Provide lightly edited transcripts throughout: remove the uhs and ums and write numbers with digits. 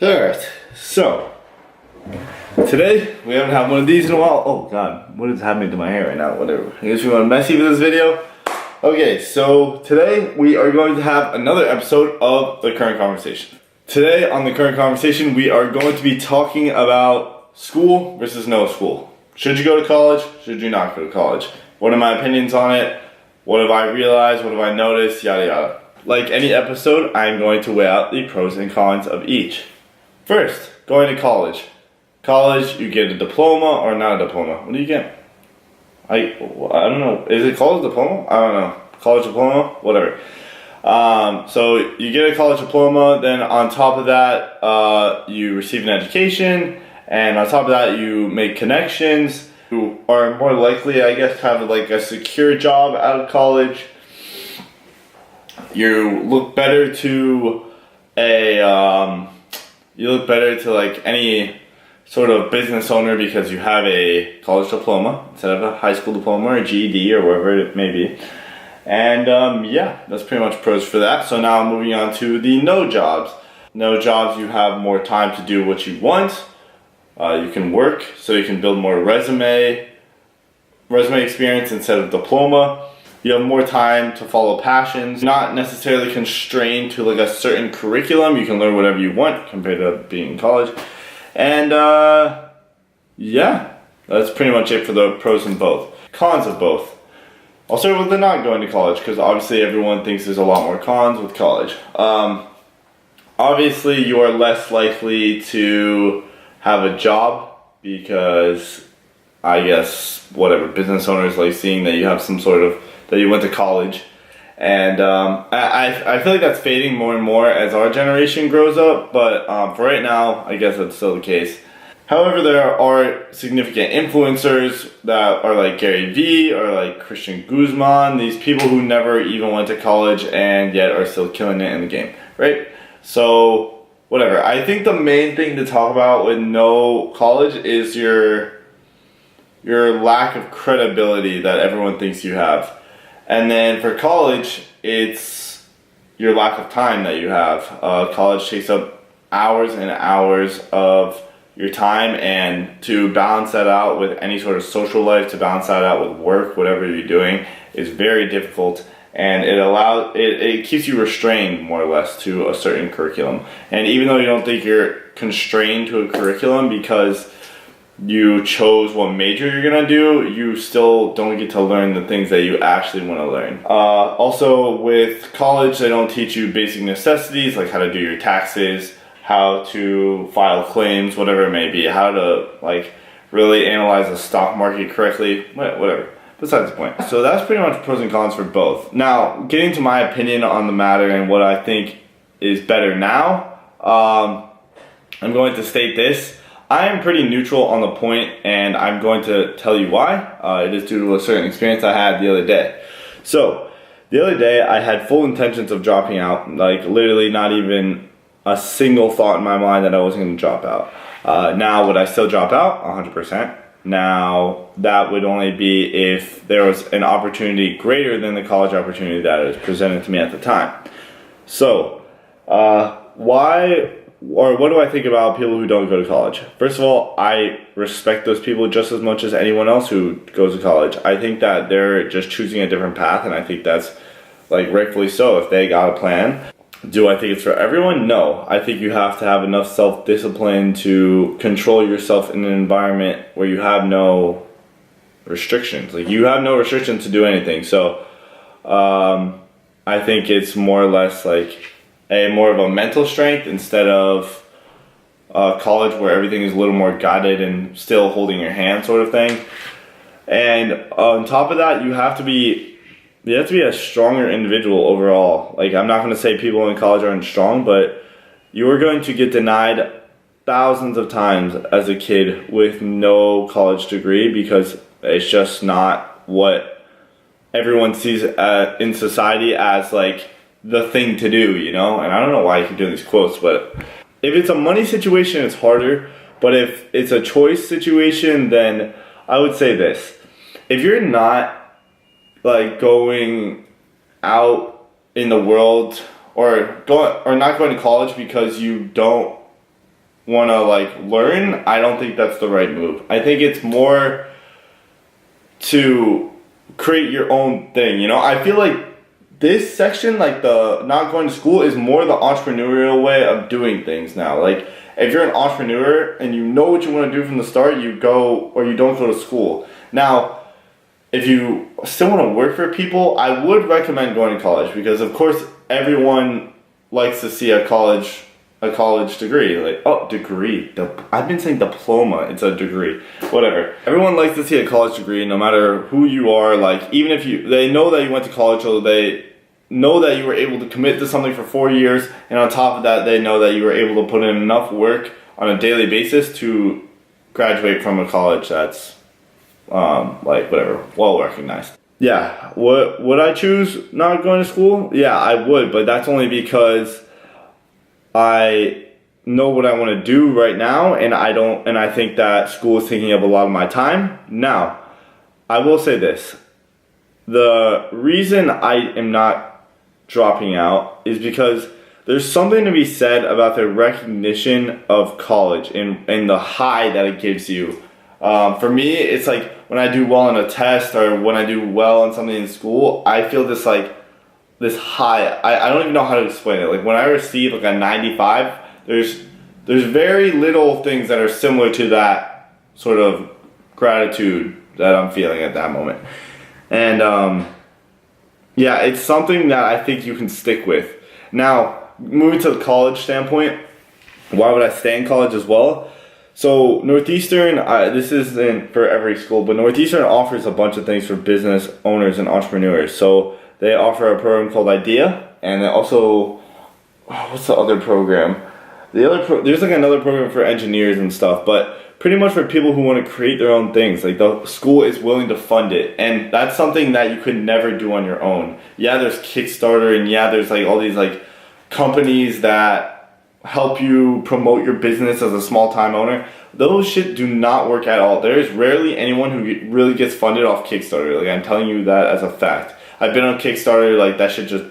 Alright, so today we haven't had one of these in a while. Oh god, what is happening to my hair right now? Whatever. I guess we want messy for this video. Okay, so today we are going to have another episode of The Current Conversation. Today on The Current Conversation we are going to be talking about school versus no school. Should you go to college? Should you not go to college? What are my opinions on it? What have I realized? What have I noticed? Yada yada. Like any episode, I am going to weigh out the pros and cons of each. First, going to college. College, you get a diploma or not a diploma. What do you get? I don't know. Is it called a diploma? I don't know. College diploma? Whatever. So you get a college diploma, then on top of that, you receive an education, and on top of that, you make connections. You are more likely, I guess, to have like a secure job out of college. You look better to like any sort of business owner because you have a college diploma instead of a high school diploma or a GED or wherever it may be. And yeah, that's pretty much pros for that. So now moving on to the no jobs. No jobs, you have more time to do what you want. You can work, so you can build more resume experience instead of diploma. You have more time to follow passions, not necessarily constrained to like a certain curriculum. You can learn whatever you want compared to being in college. And yeah, that's pretty much it for the pros and both. Cons of both. I'll start with the not going to college because obviously everyone thinks there's a lot more cons with college. Obviously you are less likely to have a job because I guess whatever business owners like seeing that you have some sort of that you went to college, and I feel like that's fading more and more as our generation grows up, but for right now I guess that's still the case. However, there are significant influencers that are like Gary Vee or like Christian Guzman, these people who never even went to college and yet are still killing it in the game, right? So whatever, I think the main thing to talk about with no college is your lack of credibility that everyone thinks you have. And then for college, it's your lack of time that you have. College takes up hours and hours of your time, and to balance that out with any sort of social life, to balance that out with work, whatever you're doing, is very difficult. And it keeps you restrained more or less to a certain curriculum. And even though you don't think you're constrained to a curriculum because you chose what major you're gonna do, you still don't get to learn the things that you actually want to learn. Also with college, they don't teach you basic necessities like how to do your taxes, how to file claims, whatever it may be, how to like really analyze the stock market correctly, whatever. Besides the point. So that's pretty much pros and cons for both. Now, getting to my opinion on the matter and what I think is better now, I'm going to state this. I am pretty neutral on the point, and I'm going to tell you why. It is due to a certain experience I had the other day. So, the other day I had full intentions of dropping out, like literally not even a single thought in my mind that I wasn't going to drop out. Now, would I still drop out? 100%. Now, that would only be if there was an opportunity greater than the college opportunity that was presented to me at the time. So, what do I think about people who don't go to college? First of all, I respect those people just as much as anyone else who goes to college. I think that they're just choosing a different path, and I think that's like rightfully so if they got a plan. Do I think it's for everyone? No. I think you have to have enough self-discipline to control yourself in an environment where you have no restrictions. Like you have no restrictions to do anything. So I think it's more or less like more of a mental strength instead of college where everything is a little more guided and still holding your hand sort of thing. And on top of that, you have to be a stronger individual overall. Like I'm not going to say people in college aren't strong, but you are going to get denied thousands of times as a kid with no college degree because it's just not what everyone sees in society as like the thing to do, you know? And I don't know why I keep doing these quotes, but if it's a money situation, it's harder. But if it's a choice situation, then I would say this. If you're not like going out in the world or not going to college because you don't want to like learn, I don't think that's the right move. I think it's more to create your own thing, you know? I feel like this section, like the not going to school, is more the entrepreneurial way of doing things now. Like, if you're an entrepreneur and you know what you want to do from the start, you go or you don't go to school. Now, if you still want to work for people, I would recommend going to college because, of course, everyone likes to see a college degree. Like, oh, degree. I've been saying diploma. It's a degree. Whatever. Everyone likes to see a college degree, no matter who you are. Like, even if they know that you went to college, so they know that you were able to commit to something for 4 years, and on top of that, they know that you were able to put in enough work on a daily basis to graduate from a college that's like whatever, well recognized. Yeah, would I choose not going to school? Yeah, I would, but that's only because I know what I want to do right now, and I think that school is taking up a lot of my time. Now, I will say this. The reason I am not dropping out is because there's something to be said about the recognition of college and the high that it gives you. For me, it's like when I do well on a test or when I do well on something in school, I feel this high. I don't even know how to explain it. Like when I receive like a 95, there's very little things that are similar to that sort of gratitude that I'm feeling at that moment. And yeah, it's something that I think you can stick with. Now, moving to the college standpoint, why would I stay in college as well? So Northeastern, this isn't for every school, but Northeastern offers a bunch of things for business owners and entrepreneurs. So they offer a program called IDEA, and they also, what's the other program? There's like another program for engineers and stuff, but pretty much for people who want to create their own things. Like the school is willing to fund it, and that's something that you could never do on your own. Yeah, there's Kickstarter, and yeah, there's like all these like companies that help you promote your business as a small-time owner. Those shit do not work at all. There is rarely anyone who really gets funded off Kickstarter. Like, I'm telling you that as a fact. I've been on Kickstarter, like that shit just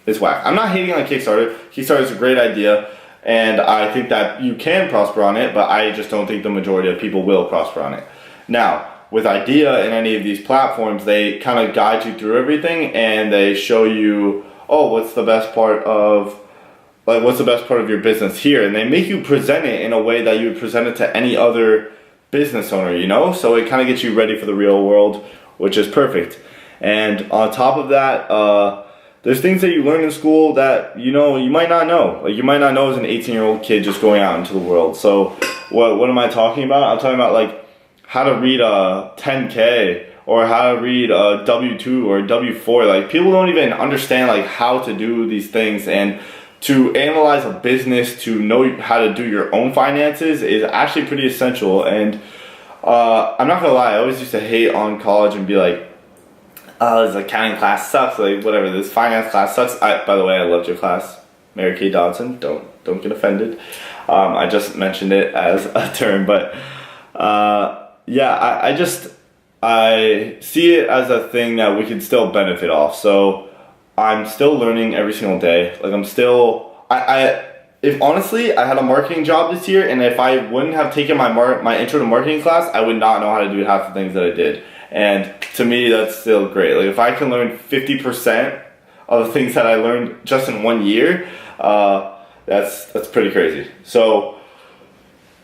is whack. I'm not hating on Kickstarter. Kickstarter is a great idea, and I think that you can prosper on it, but I just don't think the majority of people will prosper on it. Now, with IDEA and any of these platforms, they kind of guide you through everything, and they show you, oh, what's the best part of your business here, and they make you present it in a way that you would present it to any other business owner, you know? So it kind of gets you ready for the real world, which is perfect. And on top of that, there's things that you learn in school that, you know, you might not know. Like, you might not know as an 18-year-old kid just going out into the world. So what am I talking about? I'm talking about, like, how to read a 10K or how to read a W-2 or a W-4. Like, people don't even understand, like, how to do these things, and to analyze a business, to know how to do your own finances is actually pretty essential. And I'm not gonna lie, I always used to hate on college and be like, oh, this accounting class sucks, like whatever, this finance class sucks. By the way, I loved your class, Mary Kay Dodson, don't get offended. I just mentioned it as a term, but yeah, I see it as a thing that we can still benefit off. So I'm still learning every single day. Like, I'm still, if honestly, I had a marketing job this year, and if I wouldn't have taken my intro to marketing class, I would not know how to do half the things that I did. And to me, that's still great. Like, if I can learn 50% of the things that I learned just in 1 year, that's pretty crazy. So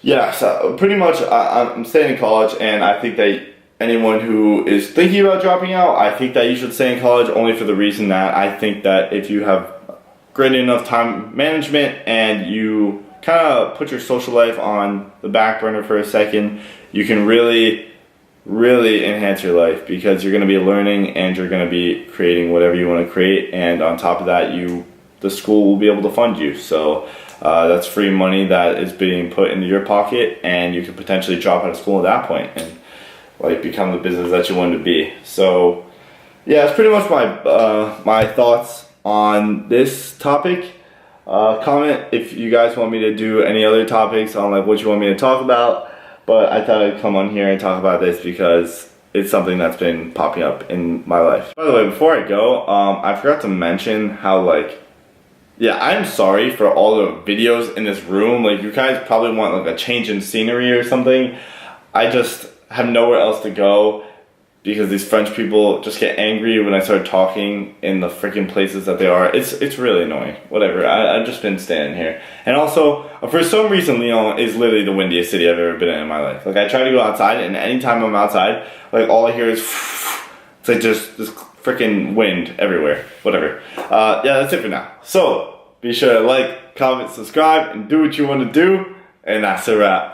yeah, so pretty much I'm staying in college, and I think that anyone who is thinking about dropping out, I think that you should stay in college, only for the reason that I think that if you have great enough time management and you kind of put your social life on the back burner for a second, you can really enhance your life, because you're going to be learning and you're going to be creating whatever you want to create, and on top of that, the school will be able to fund you. So that's free money that is being put into your pocket, and you could potentially drop out of school at that point and like become the business that you want to be. So yeah, it's pretty much my thoughts on this topic. Comment if you guys want me to do any other topics on like what you want me to talk about, but I thought I'd come on here and talk about this because it's something that's been popping up in my life. By the way, before I go, I forgot to mention how like Yeah, I'm sorry for all the videos in this room. Like, you guys probably want like a change in scenery or something. I just have nowhere else to go because these French people just get angry when I start talking in the freaking places that they are. It's really annoying. Whatever. I've just been standing here. And also, for some reason, Lyon is literally the windiest city I've ever been in my life. Like, I try to go outside, and anytime I'm outside, like, all I hear is it's like just this freaking wind everywhere. Whatever. Yeah, that's it for now. So, be sure to like, comment, subscribe, and do what you want to do. And that's a wrap.